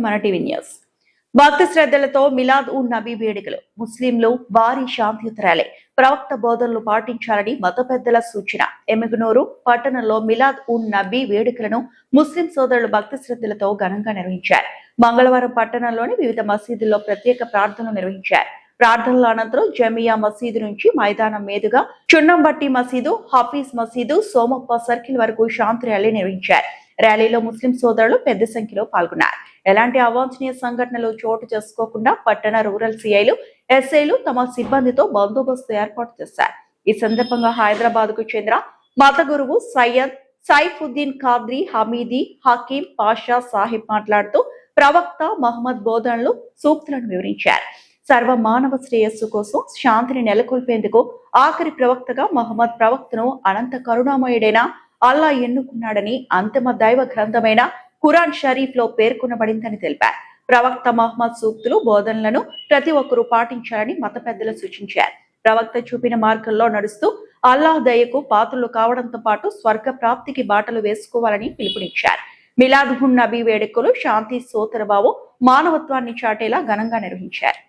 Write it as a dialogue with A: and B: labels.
A: మన TV news. భక్తి శ్రద్ధలతో మిలాద్ ఉన్ నబీ వేడుకలు. ముస్లింలు భారీ శాంతియుత ర్యాలీ. ప్రవక్త బోధనలు పాటించాలని మత పెద్దల సూచన. ఎమ్మిగనూరు పట్టణంలో మిలాద్ ఉన్ నబీ వేడుకలను ముస్లిం సోదరులు భక్తి శ్రద్ధలతో ఘనంగా నిర్వహించారు. మంగళవారం పట్టణంలోని వివిధ మసీదుల్లో ప్రత్యేక ప్రార్థనలు నిర్వహించారు. ప్రార్థనల అనంతరం జమియా మసీదు నుంచి మైదానం మీదుగా చున్నంబట్టి మసీదు, హఫీజ్ మసీదు, సోమప్ప సర్కిల్ వరకు శాంతి ర్యాలీ నిర్వహించారు. ర్యాలీలో ముస్లిం సోదరులు పెద్ద సంఖ్యలో పాల్గొన్నారు. ఎలాంటి అవాంఛనీయ సంఘటనలు చోటు చేసుకోకుండా పట్టణ రూరల్ సిఐలు, ఎస్ఐలు తమ సిబ్బందితో బందోబస్తు ఏర్పాటు చేశారు. ఈ సందర్భంగా హైదరాబాద్ కు చెందిన మత గురువు సయ్యద్ సైఫుద్దీన్ ఖాద్రీ హమీదీ హకీం పాషా సాహిబ్ మాట్లాడుతూ ప్రవక్త మహమ్మద్ బోధనలు, సూక్తులను వివరించారు. సర్వ మానవ శ్రేయస్సు కోసం శాంతిని నెలకొల్పేందుకు ఆఖరి ప్రవక్తగా మహమ్మద్ ప్రవక్తను అనంత కరుణామయుడైన అల్లా ఎన్నుకున్నాడని అంతిమ దైవ గ్రంథమైన ఖురాన్ షరీఫ్ లో పేర్కొనబడిందని తెలిపారు. ప్రవక్త మహమ్మద్ సూక్తులు, బోధనలను ప్రతి ఒక్కరూ పాటించాలని మత పెద్దలు సూచించారు. ప్రవక్త చూపిన మార్గంలో నడుస్తూ అల్లాహ్ దయకు పాత్రలు కావడంతో పాటు స్వర్గ ప్రాప్తికి బాటలు వేసుకోవాలని పిలుపునిచ్చారు. మిలాద్ ఉన్ నబీ వేడుకలు శాంతి, సోదరభావం, మానవత్వాన్ని చాటేలా ఘనంగా నిర్వహించారు.